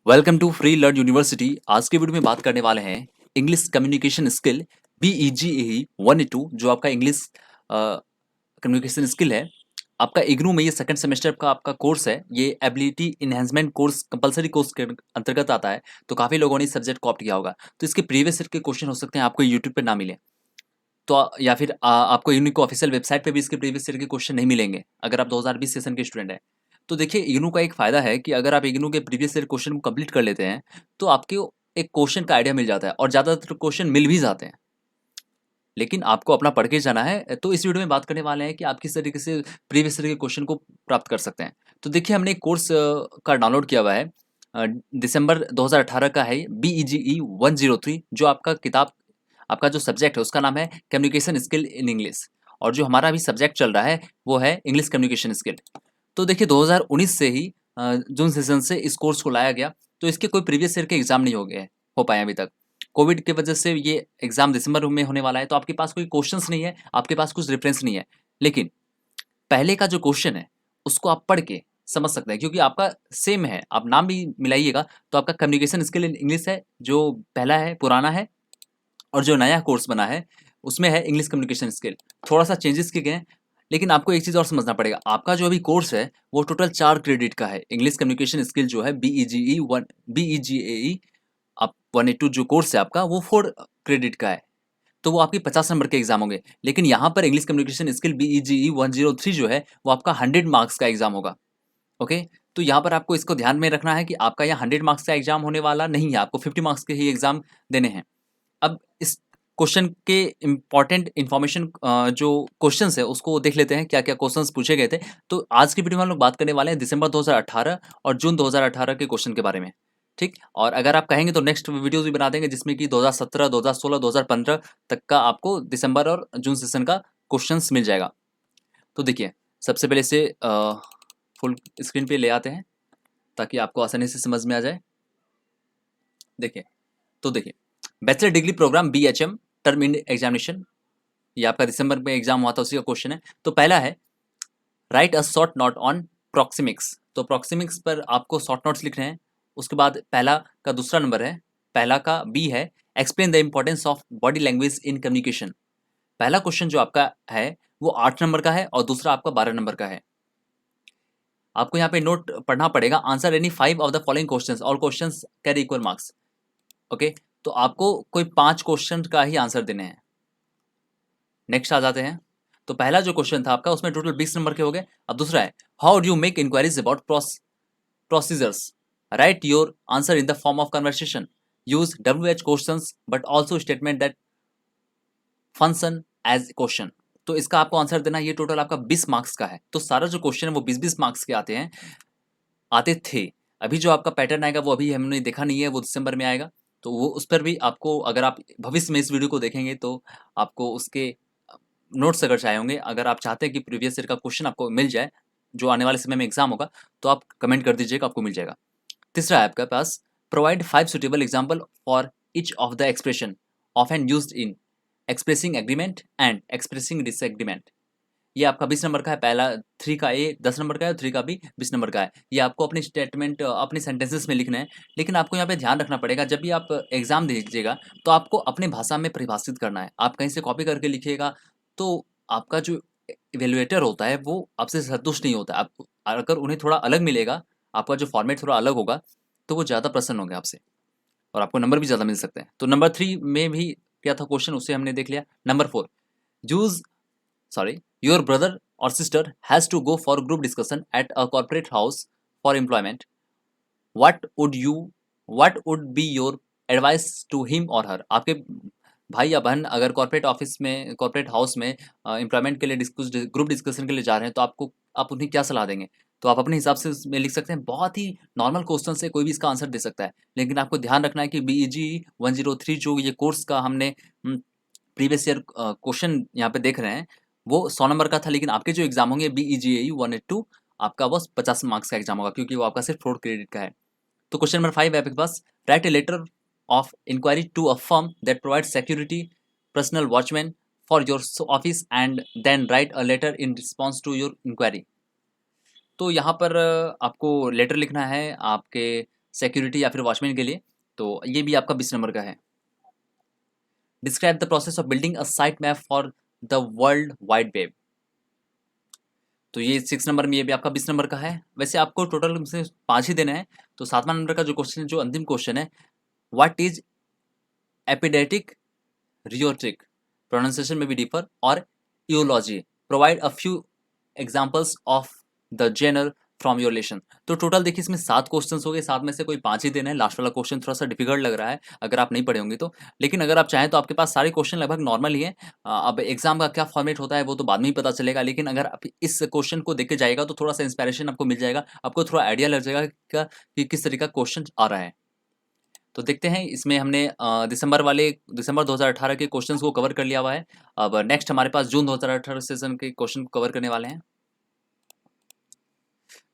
Welcome to free learn university. आज के video में बात करने वाले हैं इंग्लिश कम्युनिकेशन स्किल BEGAE 182 जो आपका इंग्लिश कम्युनिकेशन स्किल है। आपका इग्नू में ये सेकंड सेमेस्टर का आपका कोर्स है। ये ability enhancement course compulsory course के अंतर्गत आता है। तो काफ़ी लोगों ने इस सब्जेक्ट को ऑप्ट किया होगा। तो इसके प्रीवियस ईयर के क्वेश्चन हो सकते हैं आपको यूट्यूब पे ना मिले, तो या फिर आपको इग्नू को ऑफिशियल वेबसाइट पे भी इसके प्रीवियस ईयर के क्वेश्चन नहीं मिलेंगे अगर आप 2020 सेशन के स्टूडेंट हैं। तो देखिए, इग्नू का एक फ़ायदा है कि अगर आप इग्नू के प्रीवियस ईयर क्वेश्चन को कंप्लीट कर लेते हैं तो आपको एक क्वेश्चन का आइडिया मिल जाता है और ज़्यादातर क्वेश्चन मिल भी जाते हैं। लेकिन आपको अपना पढ़ के जाना है। तो इस वीडियो में बात करने वाले हैं कि आप किस तरीके से प्रीवियस ईयर के क्वेश्चन को प्राप्त कर सकते हैं। तो देखिए, हमने एक कोर्स का डाउनलोड किया हुआ है। दिसंबर 2018 का है BEGE 103। जो आपका किताब, आपका जो सब्जेक्ट है उसका नाम है कम्युनिकेशन स्किल इन इंग्लिश, और जो हमारा अभी सब्जेक्ट चल रहा है वो है इंग्लिश कम्युनिकेशन स्किल। तो देखिए, 2019 से ही जून सेशन से इस कोर्स को लाया गया। तो इसके कोई प्रीवियस ईयर के एग्जाम नहीं हो पाए अभी तक। कोविड की वजह से ये एग्जाम दिसंबर में होने वाला है, तो आपके पास कोई क्वेश्चंस नहीं है, आपके पास कुछ रेफरेंस नहीं है। लेकिन पहले का जो क्वेश्चन है उसको आप पढ़ के समझ सकते हैं, क्योंकि आपका सेम है। आप नाम भी मिलाइएगा तो आपका कम्युनिकेशन स्किल इन इंग्लिश है, जो पहला है पुराना है, और जो नया कोर्स बना है उसमें है इंग्लिश कम्युनिकेशन स्किल। थोड़ा सा चेंजेस किए गए हैं। लेकिन आपको एक चीज़ और समझना पड़ेगा, आपका जो अभी कोर्स है वो टोटल 4 क्रेडिट का है। इंग्लिश कम्युनिकेशन स्किल जो है BEGAE आप 182 जो कोर्स है आपका वो 4 क्रेडिट का है। तो वो आपके 50 नंबर के एग्जाम होंगे। लेकिन यहाँ पर इंग्लिश कम्युनिकेशन स्किल BEGE 103 जो है वो आपका 100 मार्क्स का एग्जाम होगा। ओके। तो यहाँ पर आपको इसको ध्यान में रखना है कि आपका यहाँ 100 मार्क्स का एग्जाम होने वाला नहीं है, आपको 50 मार्क्स के ही एग्जाम देने हैं। अब इस क्वेश्चन के इम्पॉर्टेंट इन्फॉर्मेशन, जो क्वेश्चंस है उसको देख लेते हैं, क्या क्या क्वेश्चंस पूछे गए थे। तो आज की वीडियो में हम लोग बात करने वाले हैं दिसंबर 2018 और जून 2018 के क्वेश्चन के बारे में। ठीक। और अगर आप कहेंगे तो नेक्स्ट वीडियोस भी बना देंगे जिसमें कि 2017, 2016, 2015 तक का आपको दिसंबर और जून सेशन का क्वेश्चंस मिल जाएगा। तो देखिए, सबसे पहले इसे फुल स्क्रीन पे ले आते हैं ताकि आपको आसानी से समझ में आ जाए। देखिए, तो देखिए, bachelor degree program BHM term end examination, ये आपका दिसंबर में एग्जाम हुआ था, उसी का क्वेश्चन है। तो पहला है right a short note on proxemics. तो प्रॉक्सिमिक्स पर आपको शॉर्ट नोट्स लिखने हैं। उसके बाद पहला का दूसरा नंबर है, पहला का B है explain the importance of body language in communication. पहला क्वेश्चन जो आपका है वो 8 नंबर का है और दूसरा आपका 12 नंबर का है। आपको यहाँ पे नोट पढ़ना पड़ेगा, answer any 5 of the following questions, all questions carry equal marks. Okay. तो आपको कोई 5 क्वेश्चन का ही आंसर देने हैं। नेक्स्ट आ जाते हैं। तो पहला जो क्वेश्चन था आपका उसमें टोटल 20 नंबर के हो गए। अब दूसरा है how do you make inquiries about procedures, write your answer in the form of conversation, use WH questions but also statement that function as question. तो इसका आपको आंसर देना, ये टोटल आपका 20 मार्क्स का है। तो सारा जो क्वेश्चन है वो 20-20 मार्क्स के आते थे। अभी जो आपका पैटर्न आएगा वो अभी हमने देखा नहीं है, वो दिसंबर में आएगा। तो वो उस पर भी आपको, अगर आप भविष्य में इस वीडियो को देखेंगे तो आपको उसके नोट्स अगर चाहिए होंगे, अगर आप चाहते हैं कि प्रीवियस ईयर का क्वेश्चन आपको मिल जाए जो आने वाले समय में एग्जाम होगा, तो आप कमेंट कर दीजिएगा, आपको मिल जाएगा। तीसरा है आपके पास provide 5 suitable example for each of the expression often used in expressing agreement and expressing disagreement. ये आपका 20 नंबर का है। पहला 3 का ए 10 नंबर का है और 3 का भी 20 नंबर का है। ये आपको अपनी स्टेटमेंट अपने सेंटेंसेस में लिखना है। लेकिन आपको यहाँ पे ध्यान रखना पड़ेगा, जब भी आप एग्जाम दीजिएगा तो आपको अपनी भाषा में परिभाषित करना है। आप कहीं से कॉपी करके लिखिएगा तो आपका जो इवेल्युएटर होता है वो आपसे संतुष्ट नहीं होता। आप अगर उन्हें थोड़ा अलग मिलेगा, आपका जो फॉर्मेट थोड़ा अलग होगा, तो वो ज़्यादा प्रसन्न होंगे आपसे और आपको नंबर भी ज़्यादा मिल सकते हैं। तो नंबर 3 में भी क्या था क्वेश्चन, उसे हमने देख लिया। Number 4, use sorry, your brother or sister has to go for group discussion at a corporate house for employment. What would be your advice to him or her? आपके भाई या बहन अगर कॉर्पोरेट हाउस में एम्प्लॉयमेंट के लिए group discussion के लिए जा रहे हैं, तो आप उन्हें क्या सलाह देंगे? तो आप अपने हिसाब से इसमें लिख सकते हैं। बहुत ही नॉर्मल क्वेश्चन से कोई भी इसका आंसर दे सकता है। लेकिन आपको ध्यान रखना है कि BEG 103 जो ये कोर्स का हमने प्रीवियस ईयर क्वेश्चन यहाँ पे देख रहे हैं वो 100 नंबर का था। लेकिन आपके जो एग्जाम होंगे BEGAE 182, आपका बस 50 मार्क्स का एग्जाम होगा, क्योंकि वो आपका सिर्फ 4 क्रेडिट का है। तो क्वेश्चन नंबर 5 है आपके पास, write a letter of inquiry to a firm that provide security personal watchman for your office and then write a letter in response to your inquiry. तो यहाँ पर आपको लेटर लिखना है आपके सिक्योरिटी या फिर वॉचमैन के लिए, तो ये भी आपका 20 नंबर का है। Describe the process of building a site map for the world wide web, तो ये 6 नंबर में, ये भी आपका 20 नंबर का है। वैसे आपको टोटल से 5 ही देने हैं। तो 7वां नंबर का जो क्वेश्चन है, जो अंतिम क्वेश्चन है, what is epideictic rhetoric, pronunciation में भी डिफर, और eulogy, provide a few examples of the genre from your lesson. तो टोटल देखिए इसमें 7 क्वेश्चंस हो गए, 7 में से कोई 5 ही देने हैं। लास्ट वाला क्वेश्चन थोड़ा सा डिफिकल्ट लग रहा है अगर आप नहीं पढ़े होंगे तो, लेकिन अगर आप चाहें तो आपके पास सारे क्वेश्चन लगभग नॉर्मल ही है। अब एग्जाम का क्या फॉर्मेट होता है वो तो बाद में ही पता चलेगा, लेकिन अगर आप इस क्वेश्चन को देख के जाएगा तो थोड़ा सा इंस्पायरेशन आपको मिल जाएगा, आपको थोड़ा आइडिया लग जाएगा कि किस तरीके का क्वेश्चन आ रहा है। तो देखते हैं, इसमें हमने दिसंबर 2018 के क्वेश्चंस को कवर कर लिया हुआ है। अब नेक्स्ट हमारे पास जून 2018 सेशन के क्वेश्चन को कवर करने वाले हैं।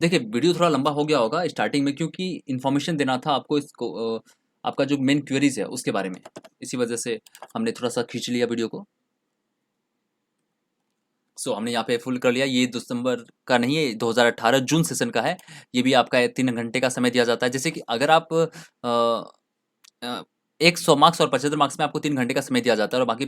देखिए वीडियो थोड़ा लंबा हो गया होगा स्टार्टिंग में, क्योंकि इन्फॉर्मेशन देना था आपको इसको, आपका जो मेन क्वेरीज है उसके बारे में, इसी वजह से हमने थोड़ा सा खींच लिया वीडियो को। सो हमने यहाँ पे फुल कर लिया। ये दिसंबर का नहीं है, 2018 जून सेशन का है। ये भी आपका 3 घंटे का समय दिया जाता है। जैसे कि अगर आप 100 मार्क्स और 75 मार्क्स में आपको 3 घंटे का समय दिया जाता है, और बाकी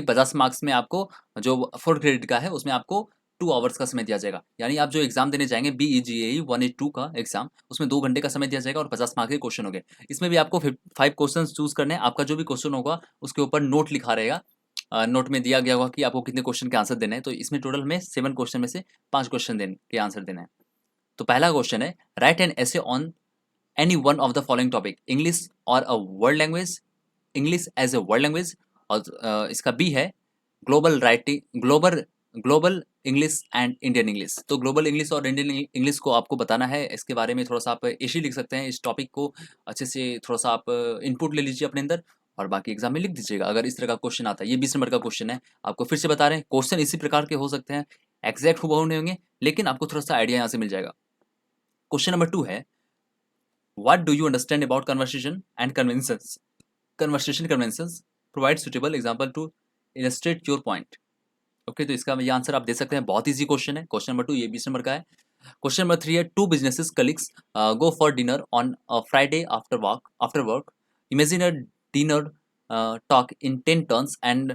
50 मार्क्स में आपको जो 4 क्रेडिट का है उसमें आपको 2 आवर्स का समय दिया जाएगा। यानी आप जो एग्जाम देने जाएंगे BEGAE 182 का एग्जाम, उसमें 2 घंटे का समय दिया जाएगा और 50 मार्क्स के क्वेश्चन हो गए। इसमें भी आपको 5 क्वेश्चन चूज करने हैं। आपका जो भी क्वेश्चन होगा उसके ऊपर नोट लिखा रहेगा, नोट में दिया गया होगा कि आपको कितने क्वेश्चन के आंसर देने हैं। तो इसमें टोटल हमें 7 क्वेश्चन में से 5 क्वेश्चन देने के आंसर देना है। तो पहला क्वेश्चन है, right an essay on any one of the following topic, English or a world language, English as a world language, और इसका बी है global English and Indian English. तो ग्लोबल इंग्लिश और इंडियन इंग्लिश को आपको बताना है। इसके बारे में थोड़ा सा आप ऐसे लिख सकते हैं, इस टॉपिक को अच्छे से थोड़ा सा आप इनपुट ले लीजिए अपने अंदर, और बाकी एग्जाम में लिख दीजिएगा अगर इस तरह का क्वेश्चन आता है। ये 20 नंबर का क्वेश्चन है। आपको फिर से बता रहे हैं, क्वेश्चन इसी प्रकार के हो सकते हैं, एग्जैक्ट हुबहू नहीं होंगे, लेकिन आपको थोड़ा सा आइडिया यहाँ से मिल जाएगा। क्वेश्चन नंबर 2 है, what do you understand about conversation and conventions? Conversation conventions provide suitable example to illustrate your point. Okay, तो इसका ये आंसर आप दे सकते हैं। बहुत इजी क्वेश्चन है। क्वेश्चन नंबर 2 ये 20 नंबर का है। क्वेश्चन नंबर 3 है, two businesses colleagues go for dinner on Friday after work, imagine a dinner talk in 10 turns and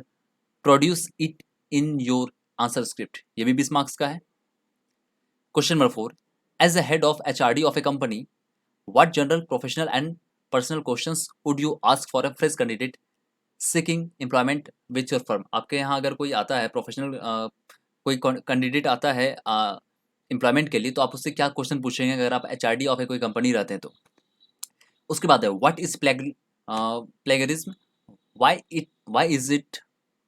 produce it in your answer script. ये भी 20 मार्क्स का है। Question number 4, as a head of HRD of a company, what general, professional and personal questions would you ask for a fresh candidate seeking employment with your firm? आपके यहाँ अगर कोई आता है प्रोफेशनल, कोई कैंडिडेट आता है एम्प्लॉयमेंट के लिए, तो आप उससे क्या क्वेश्चन पूछेंगे अगर आप HRD ऑफ कोई कंपनी रहते हैं तो। उसके बाद है, what is plagiarism, why is it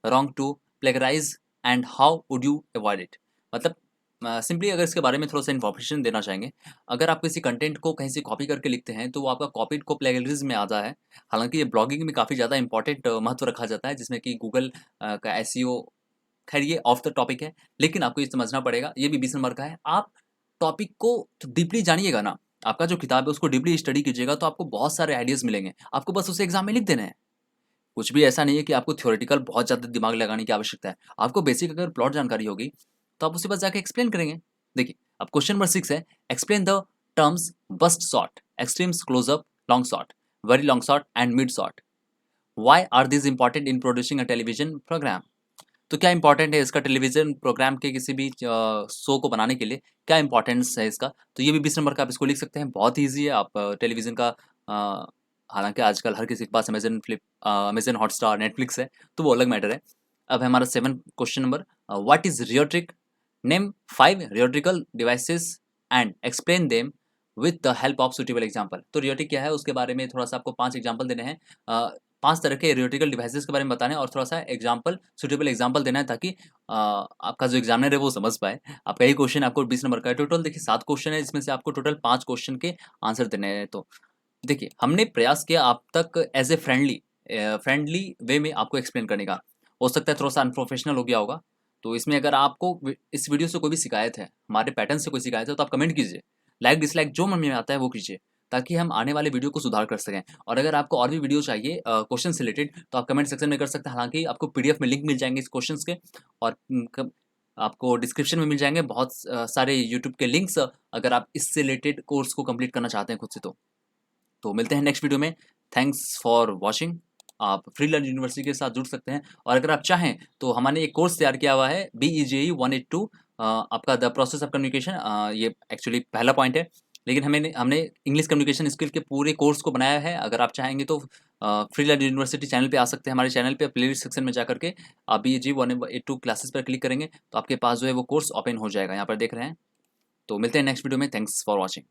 wrong to plagiarize and how would you avoid it. मतलब सिंपली अगर इसके बारे में थोड़ा सा इन्फॉर्मेशन देना चाहेंगे, अगर आप किसी कंटेंट को कहीं से कॉपी करके लिखते हैं तो वो आपका कॉपी को प्लेगरिज्म में आता है। हालांकि ये ब्लॉगिंग में काफ़ी ज़्यादा इंपॉर्टेंट महत्व रखा जाता है, जिसमें कि गूगल का SEO, खैर ये ऑफ द टॉपिक है, लेकिन आपको ये समझना पड़ेगा। ये भी 20 नंबर का है। आप टॉपिक को डीपली जानिएगा ना, आपका जो किताब है उसको डीपली स्टडी कीजिएगा, तो आपको बहुत सारे आइडियाज़ मिलेंगे। आपको बस उसे एग्जाम में लिख देना है। कुछ भी ऐसा नहीं है कि आपको थ्योरेटिकल बहुत ज़्यादा दिमाग लगाने की आवश्यकता है। आपको बेसिक अगर प्लॉट जानकारी होगी तो आप उसे बस जाके एक्सप्लेन करेंगे। देखिए अब क्वेश्चन नंबर 6 है, explain the terms bust shot, extremes, close up, long shot, very long shot and mid shot. Why are this important in producing a television program. तो क्या इंपॉर्टेंट है इसका टेलीविजन प्रोग्राम के किसी भी शो को बनाने के लिए, क्या इंपॉर्टेंस है इसका। तो ये भी 20 नंबर का आप इसको लिख सकते हैं। बहुत ईजी है। आप टेलीविजन का हालांकि आजकल हर किसी के पास अमेजन हॉटस्टार, नेटफ्लिक्स है, तो वो अलग मैटर है। अब है हमारा 7 question number, what is rhetoric, name 5 rhetorical devices and explain them with the help of suitable example. तो रियोट्रिक क्या है उसके बारे में थोड़ा सा आपको 5 एग्जाम्पल देने हैं, 5 तरह के रियोट्रिकल डिवाइसेस के बारे में बताना है, और थोड़ा सा एग्जाम्पल, सुटेबल एग्जाम्पल देना है, ताकि आपका जो एग्जामिनर है वो समझ पाए। आपका यही क्वेश्चन आपको 20 नंबर का है। टोटल देखिए 7 क्वेश्चन है, जिसमें से आपको टोटल 5 क्वेश्चन के आंसर देने हैं। तो देखिए हमने प्रयास किया आप तक एज ए फ्रेंडली वे में आपको एक्सप्लेन करने का। हो सकता है थोड़ा सा अनप्रोफेशनल हो गया होगा, तो इसमें अगर आपको इस वीडियो से कोई भी शिकायत है, हमारे पैटर्न से कोई शिकायत है, तो आप कमेंट कीजिए, लाइक डिसलाइक जो मन में आता है वो कीजिए, ताकि हम आने वाले वीडियो को सुधार कर सकें। और अगर आपको और भी वीडियो चाहिए क्वेश्चन से रिलेटेड, तो आप कमेंट सेक्शन में कर सकते हैं। हालांकि आपको PDF में लिंक मिल जाएंगे इस क्वेश्चन के, और आपको डिस्क्रिप्शन में मिल जाएंगे बहुत सारे यूट्यूब के लिंक्स, अगर आप इससे रिलेटेड कोर्स को कंप्लीट करना चाहते हैं खुद से तो मिलते हैं नेक्स्ट वीडियो में। Thanks for watching. आप फ्री लर्न यूनिवर्सिटी के साथ जुड़ सकते हैं, और अगर आप चाहें तो हमने एक कोर्स तैयार किया हुआ है BEJE 182, आपका द प्रोसेस ऑफ कम्युनिकेशन। ये एक्चुअली पहला पॉइंट है, लेकिन हमने हमने इंग्लिश कम्युनिकेशन स्किल के पूरे कोर्स को बनाया है। अगर आप चाहेंगे तो फ्री लर्न यूनिवर्सिटी चैनल पे आ सकते हैं, हमारे चैनल पे प्लेलिस्ट सेक्शन में जा करके आप BEJE 182 क्लासेस पर क्लिक करेंगे तो आपके पास जो है वो कोर्स ओपन हो जाएगा, यहाँ पर देख रहे हैं। तो मिलते हैं नेक्स्ट वीडियो में। Thanks for watching.